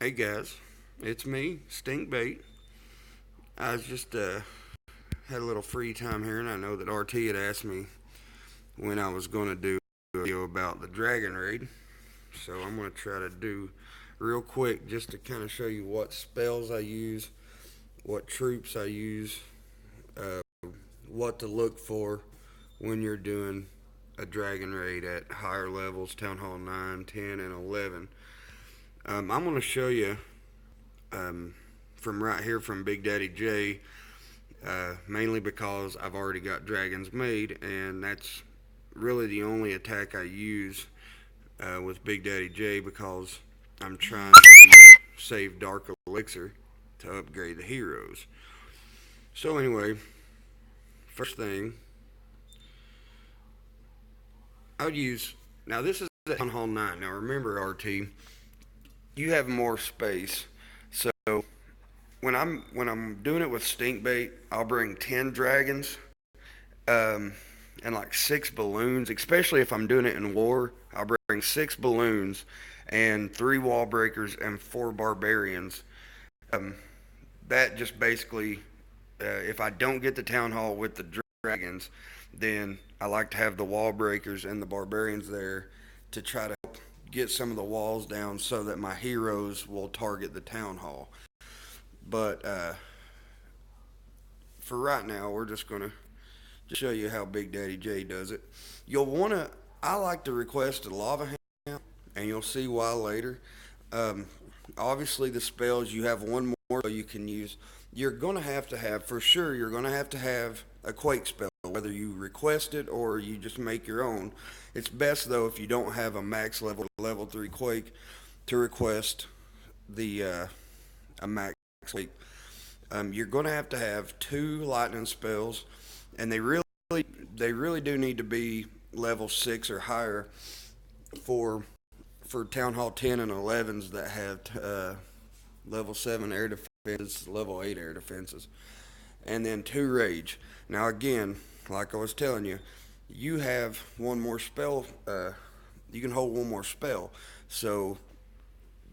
Hey guys, it's me, Stink Bait. I was just had a little free time here, and I know that RT had asked me when I was going to do a video about the Dragon Raid. So I'm going to try to do real quick just to kind of show you what spells I use, what troops I use, uh, what to look for when you're doing a Dragon Raid at higher levels, Town Hall 9, 10, and 11. I'm going to show you from right here from Big Daddy J, mainly because I've already got dragons made, and that's really the only attack I use with Big Daddy J, because I'm trying to save Dark Elixir to upgrade the heroes. So anyway, first thing I would use, now this is at Town Hall 9. Now remember, RT, you have more space. So when I'm doing it with stink bait, I'll bring 10 dragons, and like 6 balloons. Especially if I'm doing it in war, I'll bring 6 balloons and 3 wall breakers and 4 barbarians. Um, that just basically, if I don't get the town hall with the dragons, then I like to have the wall breakers and the barbarians there to try to get some of the walls down so that my heroes will target the town hall. But for right now, we're just going to show you how Big Daddy J does it. You'll want to, I like to request a lava hand, and you'll see why later. Obviously, the spells, you have one more spell you can use. You're going to have, for sure, you're going to have a quake spell, whether you request it or you just make your own. It's best, though, if you don't have a max level 3 quake, to request the a max quake. You're going to have 2 lightning spells, and they really do need to be level 6 or higher for Town Hall 10 and 11s that have level 7 air defenses, level 8 air defenses, and then 2 rage. Now again, like I was telling you, you have one more spell, you can hold one more spell, so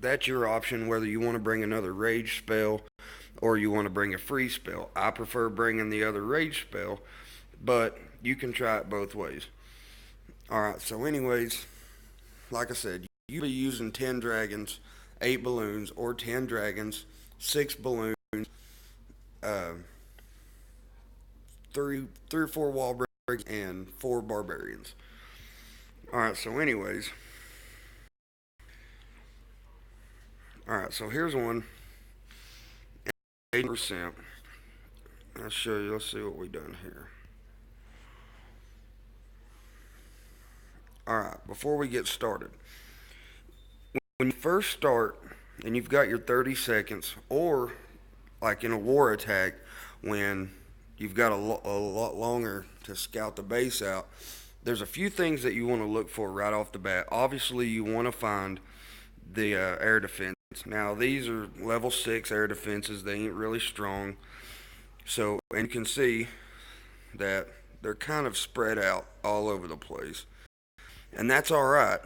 that's your option, whether you want to bring another rage spell or you want to bring a free spell. I prefer bringing the other rage spell, but you can try it both ways. Alright, so anyways, like I said, you'll be using 10 dragons, 8 balloons, or 10 dragons, 6 balloons, 3 or 4 wall breaks, and 4 barbarians. Alright, so anyways, alright, so here's one, 8%. I'll show you, let's see what we done here. Alright, before we get started, when you first start and you've got your 30 seconds, or like in a war attack when you've got a lot longer to scout the base out, there's a few things that you want to look for right off the bat. Obviously, you want to find the air defense. Now, these are level 6 air defenses. They ain't really strong. So, and you can see that they're kind of spread out all over the place. And that's alright.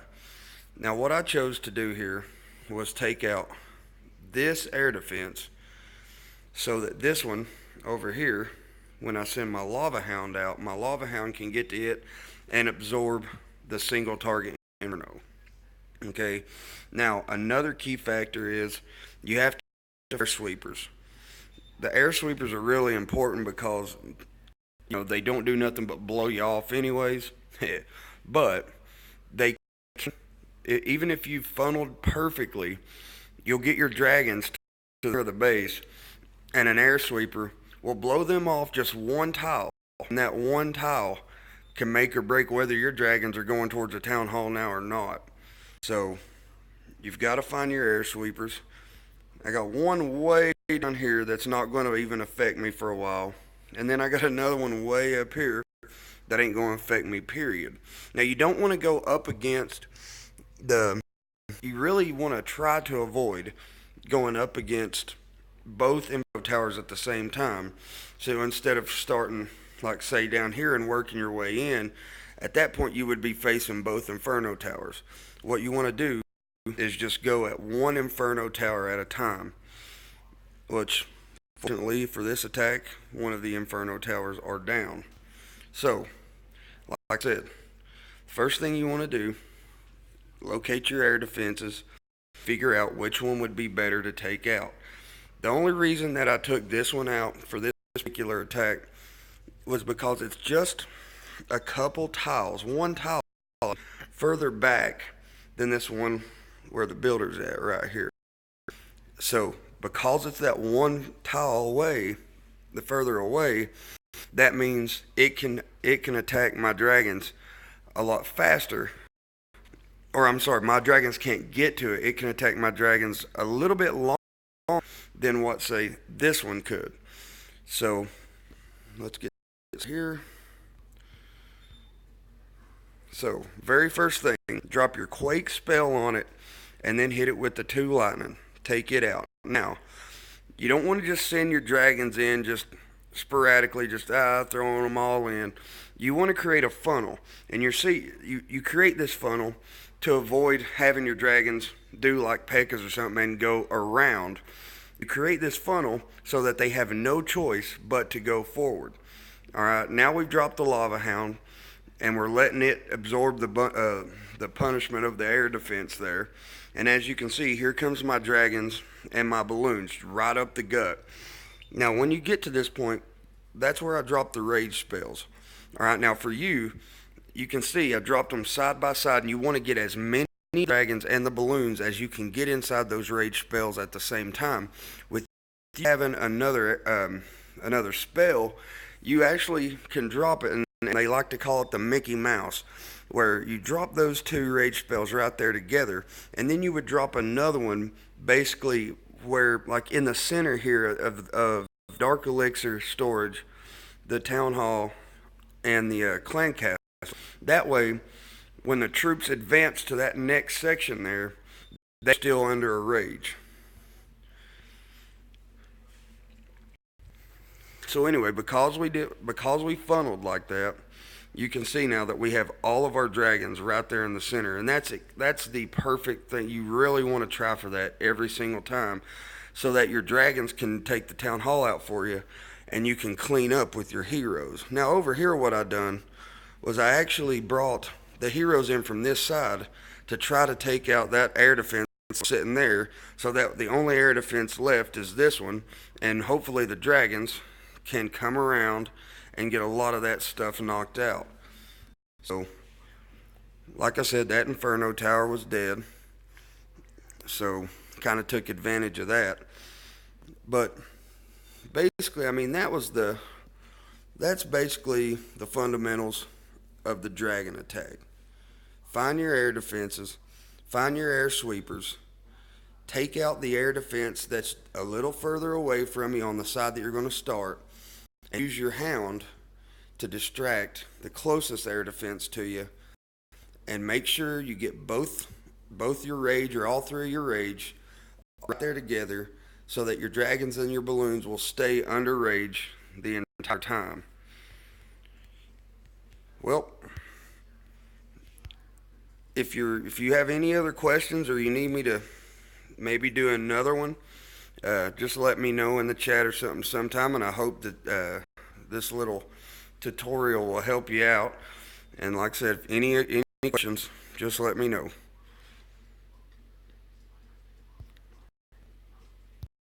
Now, what I chose to do here was take out this air defense so that this one over here, when I send my lava hound out, my lava hound can get to it and absorb the single target inferno. Okay, now another key factor is you have to have air sweepers. The air sweepers are really important because, you know, they don't do nothing but blow you off anyways. But they can, even if you funneled perfectly, you'll get your dragons to the base, and an air sweeper will blow them off just one tile, and that one tile can make or break whether your dragons are going towards the town hall now or not. So you've got to find your air sweepers. I got one way down here that's not going to even affect me for a while, and then I got another one way up here that ain't going to affect me, period. Now, you don't want to go up against you really want to try to avoid going up against both info towers at the same time. So instead of starting, like, say, down here and working your way in, at that point you would be facing both inferno towers. What you want to do is just go at one inferno tower at a time, which fortunately for this attack, one of the inferno towers are down. So, like I said, first thing you want to do, locate your air defenses, figure out which one would be better to take out. The only reason that I took this one out for this particular attack was because it's just a couple tiles, one tile further back than this one where the builder's at right here. So because it's that one tile away, the further away, that means it can attack my dragons a lot faster. Or I'm sorry, my dragons can't get to it. It can attack my dragons a little bit longer than what, say, this one could. So let's get this here. So very first thing, drop your quake spell on it and then hit it with the 2 lightning. Take it out. Now, you don't want to just send your dragons in just sporadically, just throwing them all in. You want to create a funnel, and you create this funnel to avoid having your dragons do like P.E.K.K.A.s or something and go around. You create this funnel so that they have no choice but to go forward. All right, now we've dropped the lava hound, and we're letting it absorb the punishment of the air defense there. And as you can see, here comes my dragons and my balloons right up the gut. Now, when you get to this point, that's where I drop the rage spells. All right, now for you can see I dropped them side by side, and you want to get as many dragons and the balloons as you can get inside those rage spells at the same time. With you having another spell, you actually can drop it, and they like to call it the Mickey Mouse, where you drop those 2 rage spells right there together, and then you would drop another one basically where, like in the center here of Dark Elixir storage, the Town Hall, and the Clan Castle. That way, when the troops advance to that next section there, they're still under a rage. So anyway, because we funneled like that, you can see now that we have all of our dragons right there in the center, and that's the perfect thing. You really want to try for that every single time, so that your dragons can take the town hall out for you, and you can clean up with your heroes. Now over here, what I done was I actually brought the heroes in from this side to try to take out that air defense sitting there, so that the only air defense left is this one, and hopefully the dragons can come around and get a lot of that stuff knocked out. So, like I said, that Inferno Tower was dead, so kind of took advantage of that. But basically, I mean, that's basically the fundamentals of the dragon attack. Find your air defenses, find your air sweepers, take out the air defense that's a little further away from you on the side that you're going to start, and use your hound to distract the closest air defense to you, and make sure you get both your rage, or all 3 of your rage, right there together, so that your dragons and your balloons will stay under rage the entire time. Well, if you have any other questions, or you need me to maybe do another one, just let me know in the chat or something sometime, and I hope that this little tutorial will help you out. And like I said, if any questions, just let me know.